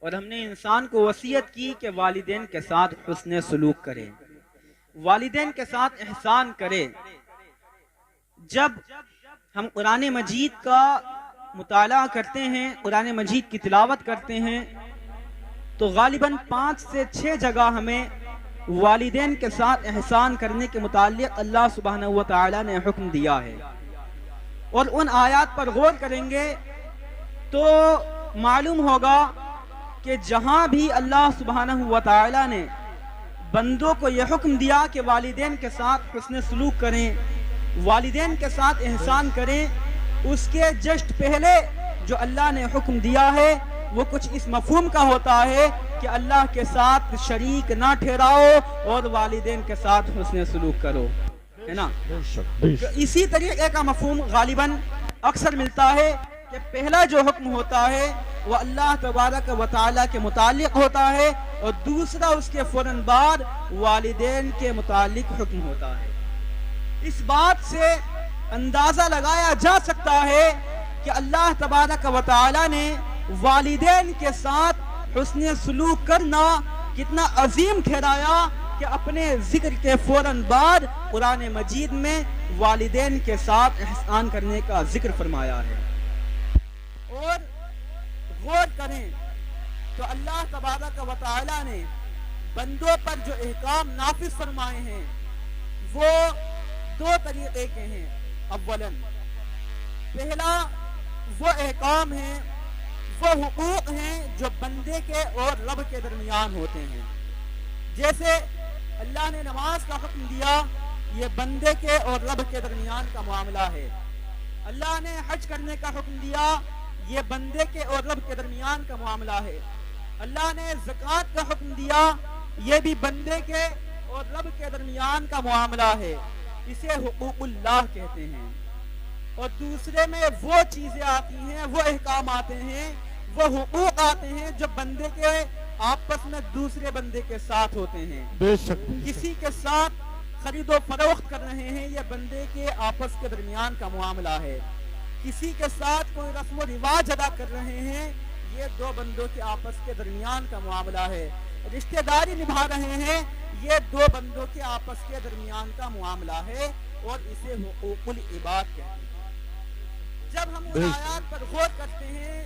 और हमने इंसान को वसीयत की कि वालिदैन के साथ हुस्न सलूक करे, वालिदैन के साथ एहसान करे। जब हम कुरान मजीद का मुताला करते हैं, कुरान मजीद की तिलावत करते हैं, तो गालिबन 5 से 6 जगह हमें वालिदैन के साथ एहसान करने के मुताल्लिक़ अल्लाह सुब्हानहू व तआला ने हुक्म दिया है। और उन आयात पर गौर करेंगे तो मालूम होगा कि जहां भी अल्लाह सुब्हानहू व तआला ने बंदों को यह हुक्म दिया कि वालिदैन के साथ हुस्न सलूक करें, वालिदैन के साथ एहसान करें, उसके जस्ट पहले जो अल्लाह ने हुक्म दिया है वो कुछ इस मफहूम का होता है कि अल्लाह के साथ शरीक ना ठहराओ और वालिदैन के साथ हुस्न सलूक करो, है ना। तो इसी तरीके का मफहूम गालिबन अक्सर मिलता है कि पहला जो हुक्म होता है वो अल्लाह तबारक व तआला के मुतालिक होता है और दूसरा उसके फौरन बाद वालिदैन के मुतालिक हुक्म होता है। इस बात से अंदाजा लगाया जा सकता है कि अल्लाह तबारक व तआला ने वालिदैन के साथ हुस्न सलूक करना कितना अजीम ठहराया कि अपने जिक्र के फौरन बाद कुरान मजीद में वालिदैन के साथ एहसान करने का जिक्र फरमाया है। और गौर करें तो अल्लाह तबारक व तआला ने बंदों पर जो एहकाम नाफिज फरमाए हैं वो 2 तरीके के हैं। अव्वलन, पहला वो एहकाम है, वो हुकूक हैं जो बंदे के और रब के दरमियान होते हैं। जैसे अल्लाह ने नमाज का हुक्म दिया, ये बंदे के और रब के दरमियान का मामला है। अल्लाह ने हज करने का हुक्म दिया, ये बंदे के और रब के दरमियान का मामला है। अल्लाह ने ज़कात का हुक्म दिया, ये भी बंदे के और रब के दरमियान का मामला है। इसे हुकूकुल्लाह कहते हैं। और दूसरे में वो चीजें आती हैं, वो अहकाम आते हैं, वो हुकूक आते हैं जो बंदे के आपस में दूसरे बंदे के साथ होते हैं। बेशक किसी के साथ खरीदो फरोख्त कर रहे हैं, ये बंदे के आपस के दरमियान का मामला है। किसी के साथ कोई रस्म रिवाज अदा कर रहे हैं, ये 2 बंदों के आपस के दरमियान का मामला है। रिश्तेदारी निभा रहे हैं, ये 2 बंदों के आपस के दरमियान का मामला है और इसे हुकूकुल इबाद कहते हैं। जब हम उन आयात पर गौर करते हैं,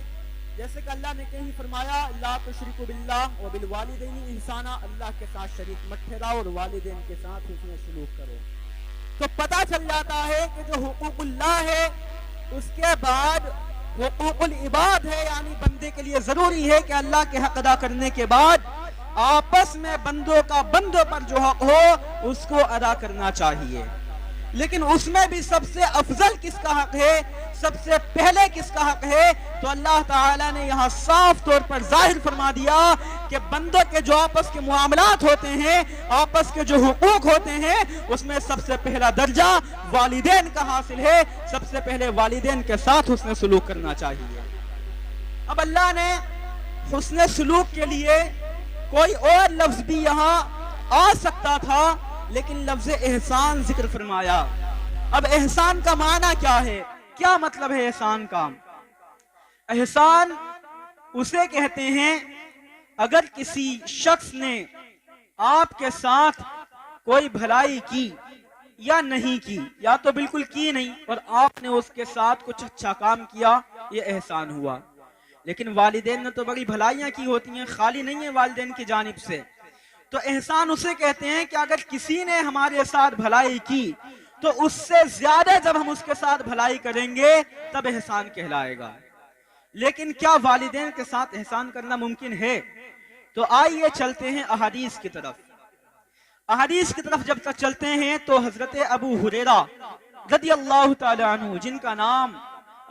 जैसे कि अल्लाह ने कहीं फरमाया ला तुशरिकु बिल्लाह व बिल वालिदैनि इंसाना, अल्लाह के साथ शरीक मत ठहराओ और वालिदैन के साथ हुस्न सलूक करो, तो पता चल जाता है कि जो हुकूकुल्लाह है उसके बाद हुकूकुल इबाद है। यानी बंदे के लिए जरूरी है कि अल्लाह के हक अदा करने के बाद आपस में बंदों का बंदों पर जो हक हो उसको अदा करना चाहिए। लेकिन उसमें भी सबसे अफजल किसका हक है, सबसे पहले किसका हक है, तो अल्लाह ताला ने यहाँ साफ तौर पर जाहिर फरमा दिया कि बंदों के जो आपस के मुआमलात होते हैं, आपस के जो हुकूक होते हैं, उसमें सबसे पहला दर्जा वालिदैन का हासिल है। सबसे पहले वालिदैन के साथ हुस्न सलूक करना चाहिए। अब अल्लाह ने हुस्न सलूक के लिए कोई और लफ्ज भी यहाँ आ सकता था, लेकिन लफ्ज एहसान जिक्र फरमाया। अब एहसान का माना क्या है, क्या मतलब है एहसान का? एहसान उसे कहते हैं अगर किसी शख्स ने आपके साथ कोई भलाई की या नहीं की, या तो बिल्कुल की नहीं और आपने उसके साथ कुछ अच्छा काम किया, ये एहसान हुआ। लेकिन वालिदैन ने तो बड़ी भलाइयां की होती हैं, खाली नहीं है वालिदैन की जानिब से। तो एहसान उसे कहते हैं कि अगर किसी ने हमारे साथ भलाई की तो उससे ज्यादा जब हम उसके साथ भलाई करेंगे तब एहसान कहलाएगा। लेकिन क्या वालिदैन के साथ एहसान करना मुमकिन है? तो आइए चलते हैं अहादीस की तरफ। अहादीस की तरफ जब तक चलते हैं तो हजरत अबू हुरैरा रदियल्लाहु ताला अन्हु, जिनका नाम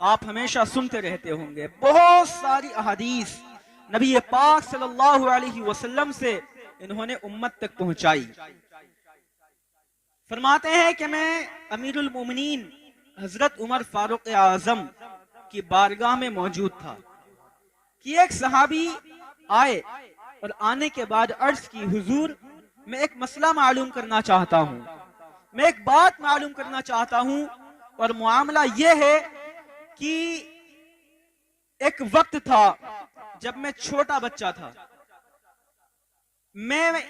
आप हमेशा सुनते रहते होंगे, बहुत सारी अहादीस नबी पाक सल्लल्लाहु अलैहि वसल्लम से इन्होंने उम्मत तक पहुंचाई। फरमाते हैं कि मैं अमीरुल मोमिनीन हजरत उमर फारूक आजम की बारगाह में मौजूद था कि एक सहाबी आए और आने के बाद अर्ज की, हुजूर मैं एक मसला मालूम करना चाहता हूँ, मैं एक बात मालूम करना चाहता हूँ। और मामला यह है कि एक वक्त था जब मैं छोटा बच्चा था, मैं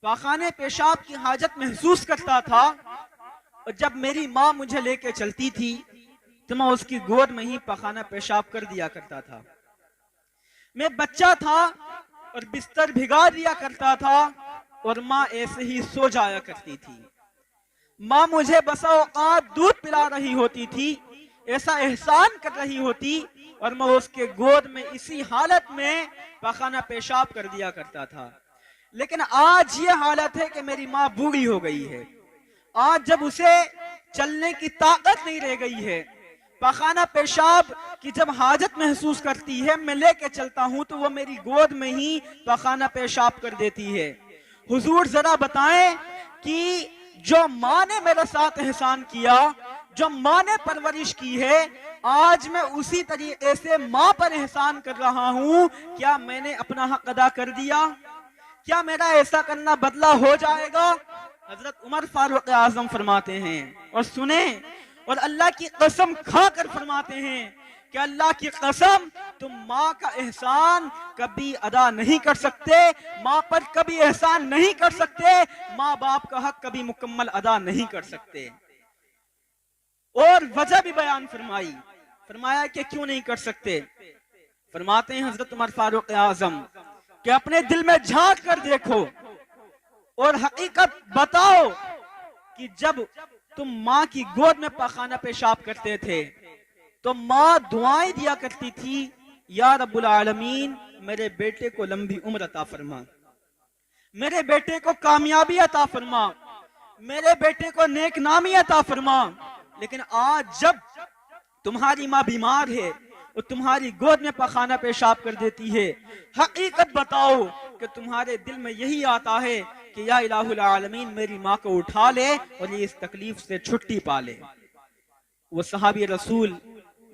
पाखाने पेशाब की हाजत महसूस करता था, और जब मेरी माँ मुझे लेके चलती थी तो मैं उसकी गोद में ही पाखाना पेशाब कर दिया करता था। मैं बच्चा था और बिस्तर भिगा दिया करता था और माँ ऐसे ही सो जाया करती थी। माँ मुझे बसा औकात दूध पिला रही होती थी, ऐसा एहसान कर रही होती, और मैं उसके गोद में इसी हालत में पाखाना पेशाब कर दिया करता था। लेकिन आज ये हालत है कि मेरी माँ बूढ़ी हो गई है। आज जब उसे चलने की ताकत नहीं रह गई है, पाखाना पेशाब की जब हाजत महसूस करती है, मैं लेके चलता हूं तो वो मेरी गोद में ही पाखाना पेशाब कर देती है। हुजूर जरा बताएं कि जो माँ ने मेरे साथ एहसान किया, जो माँ ने परवरिश की है, आज मैं उसी तरीके से माँ पर एहसान कर रहा हूं। क्या मैंने अपना हक अदा कर दिया? क्या मेरा ऐसा करना बदला हो जाएगा? हजरत उमर फारूक आजम फरमाते हैं, और सुने, और अल्लाह की कसम खाकर फरमाते हैं कि अल्लाह की कसम, तुम माँ का एहसान कभी अदा नहीं कर सकते, माँ पर कभी एहसान नहीं कर सकते, माँ बाप का हक कभी मुकम्मल अदा नहीं कर सकते। और वजह भी बयान फरमाई, फरमाया कि क्यों नहीं कर सकते। फरमाते हैं हजरत उमर फारूक आजम कि अपने दिल में झांक कर देखो और हकीकत बताओ कि जब तुम माँ की गोद में पाखाना पेशाब करते थे तो माँ दुआएं दिया करती थी, या रब्बुल आलमीन मेरे बेटे को लंबी उम्र अता फरमा, मेरे बेटे को कामयाबी अता फरमा, मेरे बेटे को नेक नामी अता फरमा। लेकिन आज जब तुम्हारी माँ बीमार है और तुम्हारी गोद में पखाना पेशाब कर देती है, हकीकत बताओ कि तुम्हारे दिल में यही आता है कि या इलाहुल आलमीन मेरी माँ को उठा ले और ये इस तकलीफ से छुट्टी पा ले। वो सहाबी रसूल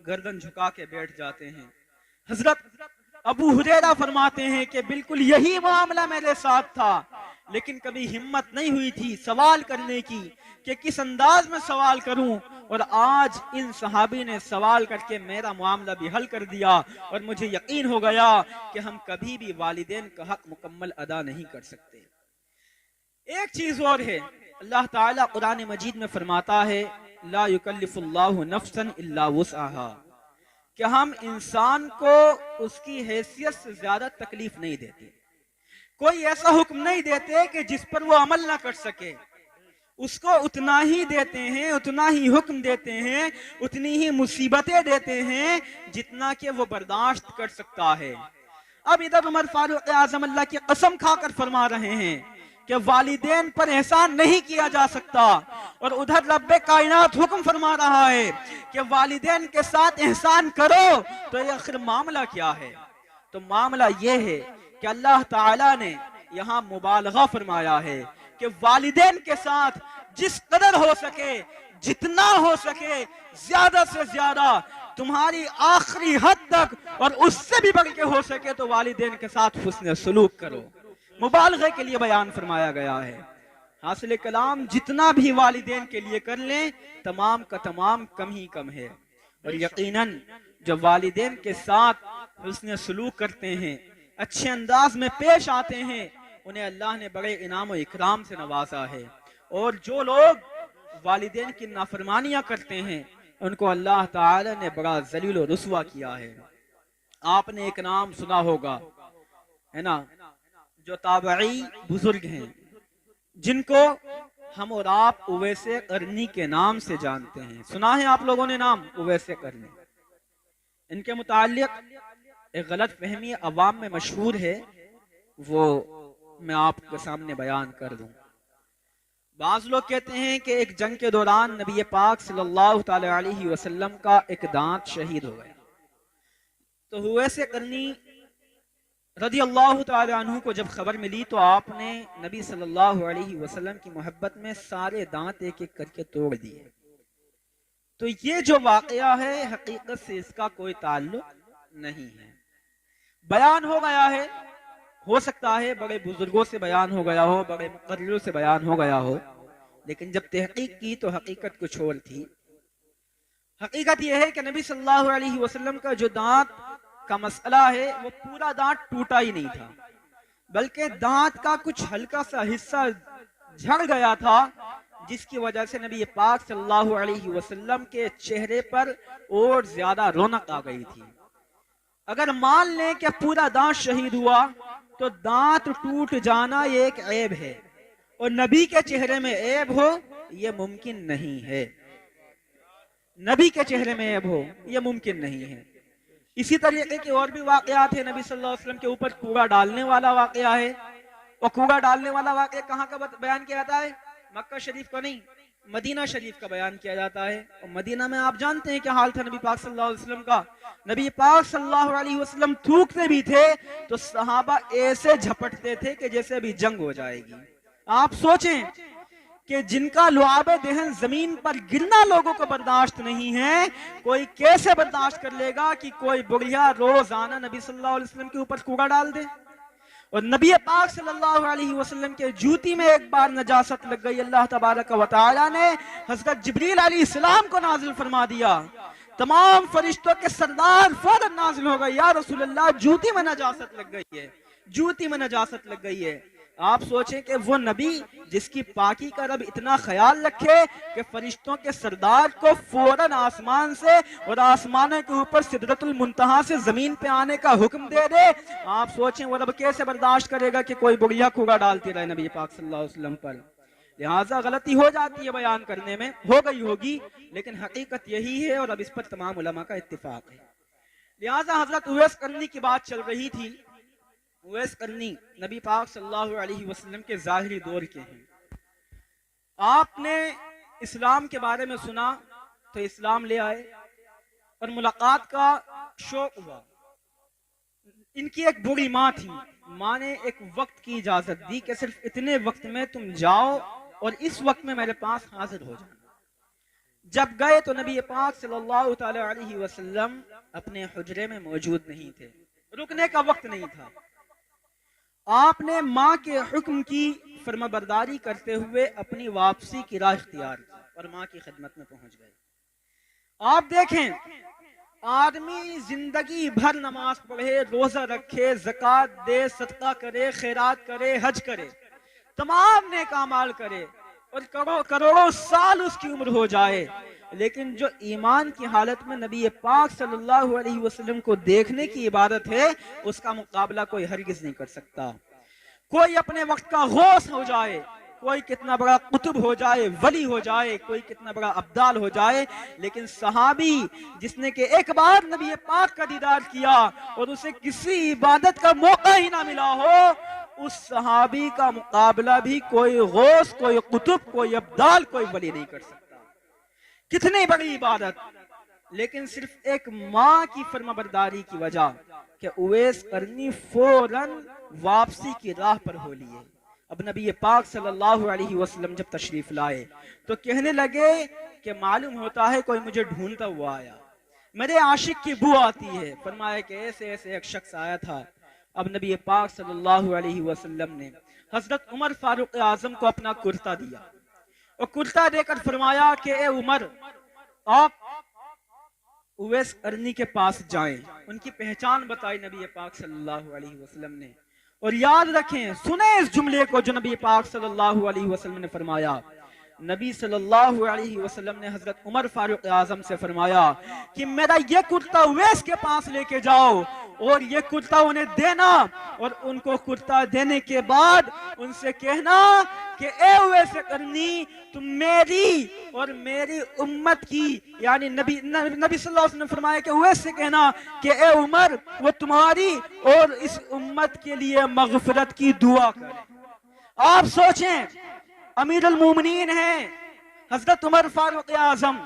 गर्दन झुका के बैठ जाते हैं। हजरत अबू हुरैरा फरमाते हैं कि बिल्कुल यही मामला मेरे साथ था, लेकिन कभी हिम्मत नहीं हुई थी सवाल करने की कि किस अंदाज में सवाल करूं, और आज इन सहाबी ने सवाल करके मेरा मामला भी हल कर दिया और मुझे यकीन हो गया कि हम कभी भी वालिदैन का हक मुकम्मल अदा नहीं कर सकते। एक चीज और है, अल्लाह ताला कुरान मजीद में फरमाता है ला युकल्लिफुल्लाहु नफ्सन इल्ला वुसअहा, कि हम इंसान को उसकी हैसियत से ज्यादा तकलीफ नहीं देते, कोई ऐसा हुक्म नहीं देते कि जिस पर वो अमल ना कर सके, उसको उतना ही देते हैं, उतना ही हुक्म देते हैं, उतनी ही मुसीबतें देते हैं जितना कि वो बर्दाश्त कर सकता है। अब इधर उमर फारूक आजम अल्लाह की कसम खाकर फरमा रहे हैं कि वालिदैन पर एहसान नहीं किया जा सकता, और उधर रब्बे कायनात हुक्म फरमा रहा है कि वालिदैन के साथ एहसान करो। तो ये आखिर मामला क्या है? तो मामला ये है कि अल्लाह ताला ने यहाँ मुबालगा फरमाया है कि वालिदैन के साथ जिस कदर हो सके, जितना हो सके, ज्यादा से ज्यादा, तुम्हारी आखिरी हद तक और उससे भी बढ़ के हो सके तो वालिदैन के साथ हुस्न सलूक करो। मुबालगे के लिए बयान फरमाया गया है। हासिल कलाम जितना भी वालिदैन के लिए कर लें, तमाम का तमाम कम ही कम है। और यकीनन जब वालिदैन के साथ हुस्न सलूक करते हैं, अच्छे अंदाज में पेश आते हैं, उन्हें अल्लाह ने बड़े इनाम और इकराम से नवाजा है। और जो लोग वालिदैन की नाफरमानियां करते हैं, उनको अल्लाह ताला ने बड़ा जलील और रुस्वा किया है। आपने एक नाम सुना होगा, है ना, जो ताबई बुजुर्ग हैं, जिनको हम और आप उवैसे करनी के नाम से जानते हैं। सुना है आप लोगों ने नाम उवैसे करनी? इनके मुताल्लिक एक गलत फहमी अवाम में मशहूर है, वो मैं आपके सामने बयान कर दूं। बाज लोग कहते हैं कि एक जंग के दौरान नबी पाक सल्लल्लाहु अलैहि वसल्लम का एक दांत शहीद हो गया। तो उवैसे करनी रदी अल्लाह तआला अन्हु को जब खबर मिली तो आपने नबी सल्लल्लाहु अलैहि वसल्लम की मोहब्बत में सारे दांत एक एक करके तोड़ दिए। तो ये जो वाकया है हकीकत से इसका कोई ताल्लुक नहीं है, बयान हो गया है। हो सकता है बड़े बुजुर्गों से बयान हो गया हो, बड़े मुकर्रिरों से बयान हो गया हो, लेकिन जब तहकीक की तो हकीकत कुछ और थी। हकीकत यह है कि नबी सल्लल्लाहु अलैहि वसल्लम का जो दांत का मसला है वो पूरा दांत टूटा ही नहीं था, बल्कि दांत का कुछ हल्का सा हिस्सा झड़ गया था, जिसकी वजह से नबी पाक सल्लल्लाहु अलैहि वसल्लम के चेहरे पर और ज्यादा रौनक आ गई थी। अगर मान लें कि पूरा दांत शहीद हुआ तो दांत टूट जाना ये एक ऐब है, और नबी के चेहरे में ऐब हो ये मुमकिन नहीं है। नबी के चेहरे में ऐब हो ये मुमकिन नहीं है। इसी तरीके के और भी वाकयात है। नबी सल्लल्लाहु अलैहि वसल्लम के ऊपर कूड़ा डालने वाला वाकया है, और कूड़ा डालने वाला वाकया कहाँ का बयान किया जाता है? मक्का शरीफ का नहीं, मदीना शरीफ का बयान किया जाता है। और मदीना में आप जानते हैं क्या हाल था नबी पाक सल्लल्लाहु अलैहि वसल्लम का। नबी पाक सल्लल्लाहु अलैहि वसल्लम थूकते भी थे तो सहाबा ऐसे झपटते थे कि जैसे अभी जंग हो जाएगी। आप सोचें कि जिनका लुआबे दहन जमीन पर गिरना लोगों को बर्दाश्त नहीं है, कोई कैसे बर्दाश्त कर लेगा कि कोई बुढ़िया रोजाना नबी सल्लल्लाहु अलैहि वसल्लम के ऊपर कूड़ा डाल दे। और नबी पाक सल्लल्लाहु अलैहि वसल्लम के जूती में एक बार नजासत लग गई, अल्लाह तबारक व तआला ने हज़रत जिब्रील अलैहिस्सलाम को नाजिल फरमा दिया। तमाम फरिश्तों के सरदार फौरन नाजिल हो गए, या रसूल अल्लाह जूती में नजासत लग गई है, जूती में नजासत लग गई है। आप सोचें कि वो नबी जिसकी पाकी का रब इतना ख्याल रखे कि फरिश्तों के सरदार को फौरन आसमान से और आसमानों के ऊपर सिदरतुल मुंतहा से जमीन पे आने का हुक्म दे दे, आप सोचें वो रब कैसे बर्दाश्त करेगा कि कोई बुढ़िया कूड़ा डालती रहे नबी पाक सल्लल्लाहु अलैहि वसल्लम पर। लिहाजा गलती हो जाती है बयान करने में, हो गई होगी, लेकिन हकीकत यही है और अब इस पर तमाम उलमा का इत्तिफाक है। लिहाजा हजरत उवैस करनी की बात चल रही थी। उवैस करनी नबी पाक सल्लल्लाहु अलैहि वसल्लम के ज़ाहिरी दौर के हैं। आपने इस्लाम के बारे में सुना तो इस्लाम ले आए और मुलाकात का शौक हुआ। इनकी एक बुरी माँ थी, माँ ने एक वक्त की इजाजत दी कि सिर्फ इतने वक्त में तुम जाओ और इस वक्त में मेरे पास हाजिर हो जाना। जब गए तो नबी पाक सल्लल्लाहु तआला अलैहि वसल्लम अपने हुजरे में मौजूद नहीं थे, रुकने का वक्त नहीं था। आपने माँ के हुक्म की फर्माबरदारी करते हुए अपनी वापसी की राह इख्तियार की और माँ की खिदमत में पहुंच गए। आप देखें, आदमी जिंदगी भर नमाज पढ़े, रोजा रखे, ज़कात दे, सदका करे, खैरात करे, हज करे, तमाम नेक अमाल करे और करोड़ों साल उसकी उम्र हो जाए, लेकिन जो ईमान की हालत में नबी पाक सल्लल्लाहु अलैहि वसल्लम को देखने की इबादत है, उसका मुकाबला कोई हरगिज नहीं कर सकता। कोई अपने वक्त का गौस हो जाए, कोई कितना बड़ा कुतुब हो जाए, वली हो जाए, कोई कितना बड़ा अब्दाल हो जाए, लेकिन सहाबी जिसने के एक बार नबी पाक का दीदार किया और उसे किसी इबादत का मौका ही ना मिला हो, उस सहाबी का मुकाबला भी कोई गौस, कोई कुतुब, कोई अब्दाल, कोई वली नहीं कर सकता। कितनी बड़ी इबादत, लेकिन सिर्फ एक माँ की फर्माबरदारी की वजह कि उवैस करनी फौरन वापसी की राह पर हो लिए। अब नबी पाक सल्लल्लाहु अलैहि वसल्लम जब तशरीफ लाए तो कहने लगे कि मालूम होता है कोई मुझे ढूंढता हुआ आया, मेरे आशिक की बू आती है। फरमाया कि ऐसे ऐसे एक शख्स आया था। अब नबी पाक सल्लल्लाहु अलैहि वसल्लम ने हजरत उमर फारूक आजम को अपना कुर्ता दिया और कुर्ता देकर फरमाया कि ए उमर, आप उवैस करनी के पास जाएं। उनकी पहचान बताई नबी पाक सल्लल्लाहु अलैहि वसल्लम ने। और याद रखें, सुने इस जुमले को जो नबी पाक सल्लल्लाहु अलैहि वसल्लम ने फरमाया। नबी सल्लल्लाहु अलैहि वसल्लम ने हजरत उमर फारूक आजम से फरमाया कि मेरा ये कुर्ता उवैस के पास लेके जाओ और ये कुर्ता उन्हें देना, और उनको कुर्ता देने के बाद उनसे कहना कि ए उवैस करनी, तुम मेरी और मेरी उम्मत की, यानी नबी सल्लल्लाहु अलैहि वसल्लम ने फरमाया कि उवैस से कहना कि ए उमर, वो तुम्हारी और इस उम्मत के लिए मगफिरत की दुआ करे। आप सोचें, अमीर अल मोमिनीन हैं हजरत उमर फारूक आजम,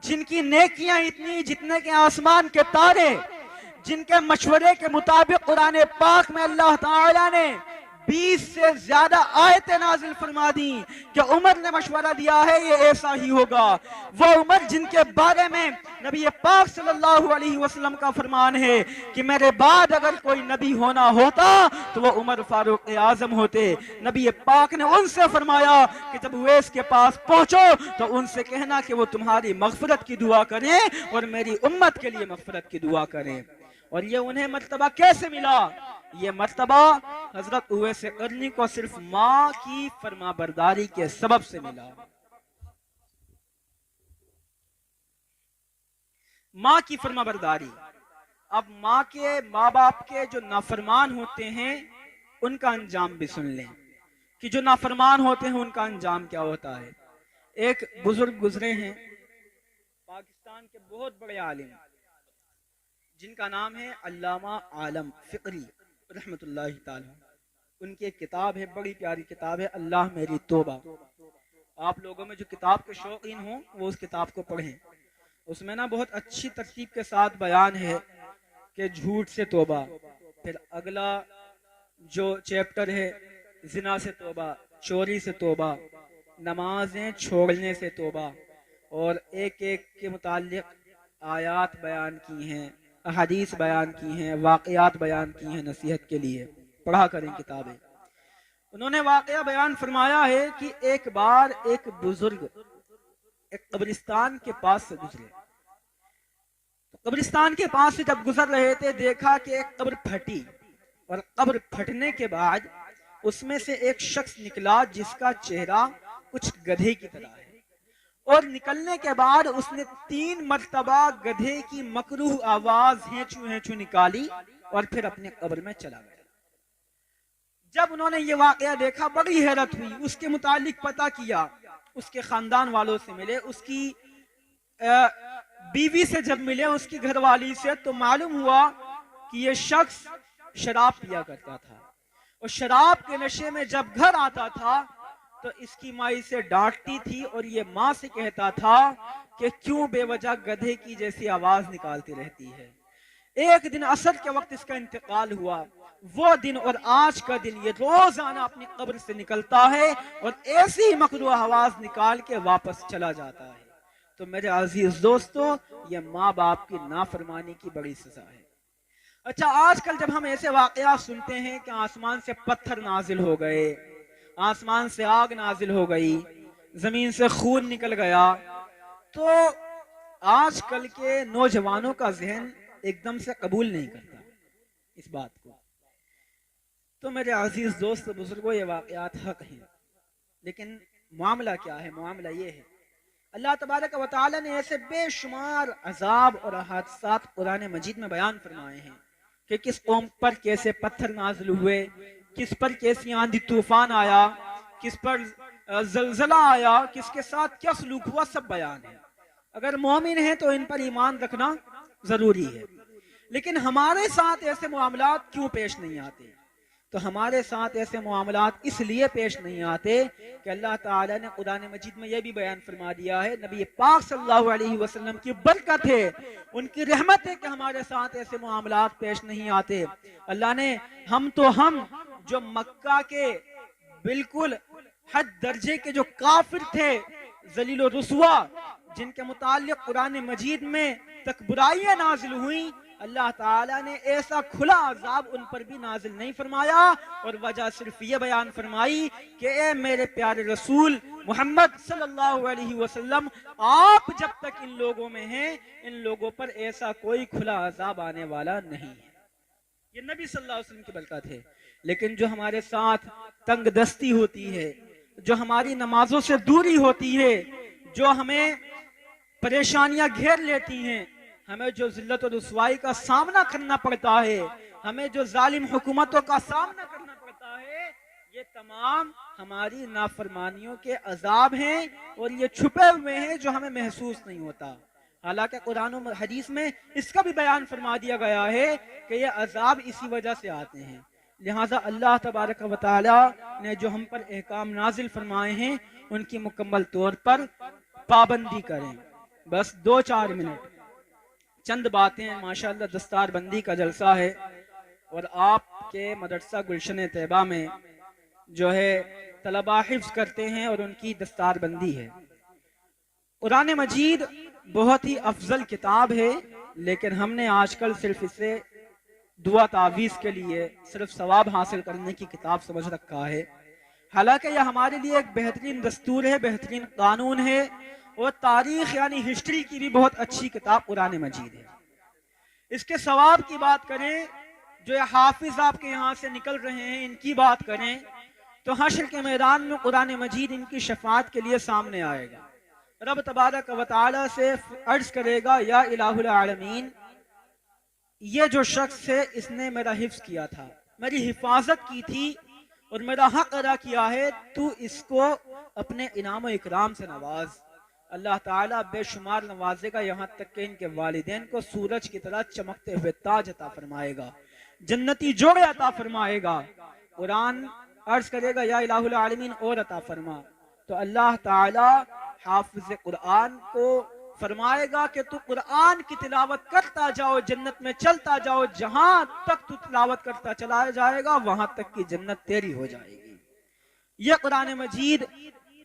जिनकी नेकियां इतनी जितने के आसमान के तारे, जिनके मशवरे के मुताबिक कुरान पाक में अल्लाह ताला ने 20 से ज्यादा आयतें नाजिल फरमा दी कि उमर ने मशवरा दिया है ये ऐसा ही होगा। वो उमर जिनके बारे में नबी पाक सल्लल्लाहु अलैहि वसल्लम का फरमान है कि मेरे बाद अगर कोई नबी होना होता तो वो उमर फारूक आजम होते। नबी पाक ने उनसे फरमाया कि जब उवैस के पास पहुंचो तो उनसे कहना कि वो तुम्हारी मगफिरत की दुआ करें और मेरी उम्मत के लिए मगफिरत की दुआ करें। और ये उन्हें मर्तबा कैसे मिला? ये मर्तबा हजरत उवैस कर्नी को सिर्फ माँ की फरमाबरदारी के सबब से मिला। माँ की फरमाबरदारी। अब माँ के, माँ बाप के जो नाफरमान होते हैं उनका अंजाम भी सुन लें कि जो नाफरमान होते हैं उनका अंजाम क्या होता है। एक बुजुर्ग गुजरे हैं, पाकिस्तान के बहुत बड़े आलिम, जिनका नाम है अल्लामा आलम फिक्री रहमतुल्लाहि ताला। उनकी एक किताब है, बड़ी प्यारी किताब है, अल्लाह मेरी तौबा। आप लोगों में जो किताब के शौकीन हो वो उस किताब को पढ़ें। उसमें ना बहुत अच्छी तरतीब के साथ बयान है कि झूठ से तौबा, फिर अगला जो चैप्टर है जिना से तौबा, चोरी से तौबा, नमाजें छोड़ने से तौबा, और एक एक के मुताल्लिक आयात बयान की हैं, अहादीस बयान की हैं, वाक़यात बयान की हैं नसीहत के लिए। पढ़ा करें किताबें। उन्होंने वाक़या बयान फरमाया है कि एक बार एक बुजुर्ग एक कब्रिस्तान के पास से गुजरे। तो कब्रिस्तान के पास से जब गुजर रहे थे, देखा कि एक कब्र फटी, और कब्र फटने के बाद उसमें से एक शख्स निकला जिसका चेहरा कुछ गधे की तरह है, और निकलने के बाद उसने 3 मर्तबा गधे की मकरूह आवाज हेंचू हेंचू निकाली और फिर अपने कब्र में चला गया। जब उन्होंने ये वाकया देखा बड़ी हैरत हुई, उसके मुतालिक पता किया, उसके खानदान वालों से मिले, उसकी बीवी से जब मिले, उसकी घरवाली से, तो मालूम हुआ कि ये शख्स शराब पिया करता था, और शराब के नशे में जब घर आता था तो इसकी माँ इसे डांटती थी और ये माँ से कहता था कि क्यों बेवजह गधे की जैसी आवाज निकालती रहती है। एक दिन असर के वक्त इसका इंतकाल हुआ। वो दिन और आज का दिन ये रोजाना अपनी कब्र से निकलता है और ऐसी ही मकरूह आवाज निकाल के वापस चला जाता है। तो मेरे अजीज दोस्तों, ये माँ बाप की नाफरमानी की बड़ी सजा है। अच्छा, आजकल जब हम ऐसे वाकया सुनते हैं कि आसमान से पत्थर नाजिल हो गए, आसमान से आग नाजिल हो गई, जमीन से खून निकल गया, तो आजकल के नौजवानों का जहन एकदम से कबूल नहीं करता इस बात को। तो मेरे अजीज दोस्त बुजुर्गों, ये वाकयात हक हैं, लेकिन मामला क्या है? मामला ये है, अल्लाह तबारक व तआला ने ऐसे बेशुमार अजाब और हादसात कुरान मजीद में बयान फरमाए हैं कि किस कौम पर कैसे पत्थर नाजिल हुए, किस पर कैसी आंधी तूफान आया, किस पर जलजला आया, किसके साथ क्या सलूक हुआ, सब बयान है। अगर मोमिन है तो इन पर ईमान रखना जरूरी है। लेकिन हमारे साथ ऐसे मामलात क्यों पेश नहीं आते? तो हमारे साथ ऐसे मामलात इसलिए पेश नहीं आते कि अल्लाह ताला ने कुरान मजीद में यह भी बयान फरमा दिया है, नबी पाक सल्लल्लाहु अलैहि वसल्लम की बरकत है, उनकी रहमत है कि हमारे साथ ऐसे मामलात पेश नहीं आते। अल्लाह ने हम जो मक्का के बिल्कुल हद दर्जे के जो काफिर थे, जलील और रुसवा, जिनके मुताल्लिक कुरान मजीद में तक बुराइयां नाजिल हुई, अल्लाह ताला ने ऐसा खुला अजाब उन पर भी नाजिल नहीं फरमाया, और वजह सिर्फ ये बयान फरमाई कि ए मेरे प्यारे रसूल मोहम्मद सल्लल्लाहु अलैहि वसल्लम, आप जब तक इन लोगों में हैं, इन लोगों पर ऐसा कोई खुला अजाब आने वाला नहीं है। ये नबी सल्लल्लाहु अलैहि वसल्लम की बरकत है। लेकिन जो हमारे साथ तंगदस्ती होती है, जो हमारी नमाजों से दूरी होती है, जो हमें परेशानियां घेर लेती हैं, हमें जो जिल्लत और रुसवाई का सामना करना पड़ता है, हमें जो जालिम हुकूमतों का सामना करना पड़ता है, ये तमाम हमारी नाफरमानियों के अजाब हैं, और ये छुपे हुए हैं जो हमें महसूस नहीं होता। हालांकि कुरान और हदीस में इसका भी बयान फरमा दिया गया है कि ये अजाब इसी वजह से आते हैं। लिहाजा अल्लाह तबारक व तआला ने जो हम पर एहकाम नाजिल फरमाए हैं, उनकी मुकम्मल तौर पर पाबंदी करें। बस 2-4 मिनट चंद बातें। माशाअल्लाह दस्तार बंदी का जलसा है, और आपके मदरसा गुलशन तैयबा में जो है तलबा हिफ्ज करते हैं और उनकी दस्तार बंदी है। कुरान मजीद बहुत ही अफजल किताब है, लेकिन हमने आजकल सिर्फ इसे दुआ तावीज़ के लिए, सिर्फ सवाब हासिल करने की किताब समझ रखा है। हालांकि यह हमारे लिए एक बेहतरीन दस्तूर है, बेहतरीन कानून है, और तारीख यानी हिस्ट्री की भी बहुत अच्छी किताब कुरान मजीद है। इसके सवाब की बात करें, जो ये हाफिज आपके यहाँ से निकल रहे हैं, इनकी बात करें तो हश्र के मैदान में कुरान मजीद इनकी शफाअत के लिए सामने आएगा। रब तबारक व तआला से अर्ज करेगा, या इलाहुल आलमीन, ये जो शख्स है इसने मेरा हिफ्ज किया था, मेरी हिफाजत की थी और मेरा हक अदा किया है, तू इसको अपने इनाम इकराम से नवाज। अल्लाह ताला बेशुमार नवाजेगा, यहाँ तक कि इनके वालिदैन को सूरज की तरह चमकते हुए ताज अता फरमाएगा, जन्नती जोड़े अता फरमाएगा। कुरान अर्ज करेगा, या इलाहुल आलमीन और अता फरमा। तो अल्लाह ताला हाफिज कुरान को फरमाएगा कि तू कुरान की तिलावत करता जाओ, जन्नत में चलता जाओ, जहां तक तू तिलावत करता चला जाएगा वहां तक की जन्नत तेरी हो जाएगी। यह कुरान मजीद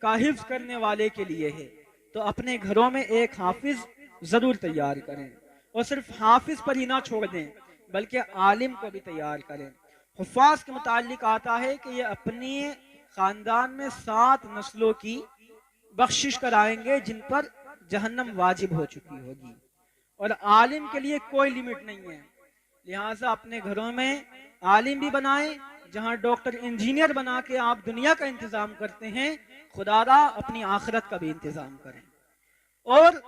का हिफ्ज करने वाले के लिए है। तो अपने घरों में एक हाफिज जरूर तैयार करें, और सिर्फ हाफिज पर ही ना छोड़ दें बल्कि आलिम को भी तैयार करें। हुफ़ाज़ के मुतालिक आता है कि ये अपने खानदान में 7 नस्लों की बख्शिश कराएंगे जिन पर जहन्नम वाजिब हो चुकी होगी, और आलिम के लिए कोई लिमिट नहीं है। लिहाजा अपने घरों में आलिम भी बनाएं, जहां डॉक्टर इंजीनियर बना के आप दुनिया का इंतजाम करते हैं, खुदारा अपनी आखिरत का भी इंतजाम करें। और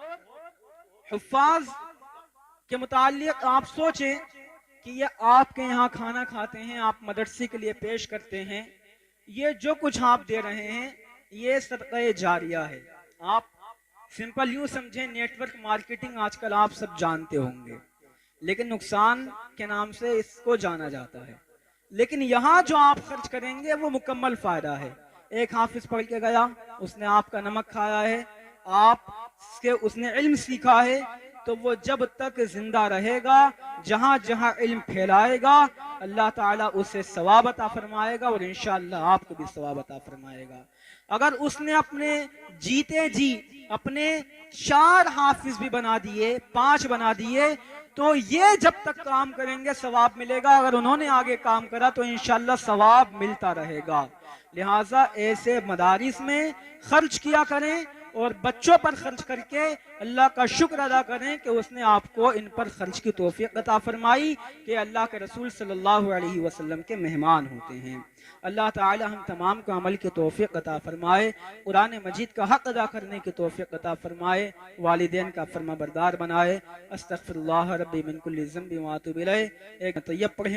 हुफ़ाज़ के मुतालिक आप सोचें कि ये आपके यहाँ खाना खाते हैं, आप मदरसे के लिए पेश करते हैं, ये जो कुछ आप दे रहे हैं ये सदक़े जारिया है। आप सिंपल यूं समझें, नेटवर्क मार्केटिंग आजकल आप सब जानते होंगे, लेकिन नुकसान के नाम से इसको जाना जाता है। लेकिन यहाँ जो आप खर्च करेंगे वो मुकम्मल फायदा है। एक हाफिज पढ़ के गया, उसने आपका नमक खाया है, आपसे उसने इल्म सीखा है, तो वो जब तक जिंदा रहेगा जहां जहां इल्म फैलाएगा अल्लाह ताला उसे सवाब अता फरमाएगा, और इंशाअल्लाह आपको भी सवाब अता फरमाएगा। अगर उसने अपने जीते जी अपने 4 हाफिज भी बना दिए, 5 बना दिए, तो ये जब तक काम करेंगे सवाब मिलेगा। अगर उन्होंने आगे काम करा तो इंशाअल्लाह सवाब मिलता रहेगा। लिहाजा ऐसे मदारिस में खर्च किया करें, और बच्चों पर खर्च करके अल्लाह का शुक्र अदा करें कि उसने आपको इन पर खर्च की तौफीक अता फरमाई, कि अल्लाह के रसूल सल्लल्लाहु अलैहि वसल्लम के मेहमान होते हैं। अल्लाह ताला हम तमाम को अमल की तौफीक अता फरमाए, कुरान मजीद का हक अदा करने की तौफीक अता फरमाए, वालिदैन का फरमा बरदार बनाए। अस्तगफिरुल्लाह रब्बी मिन कुल्लि ज़ंबि व अतूबु इलैह। एक तय्यब पढ़ें।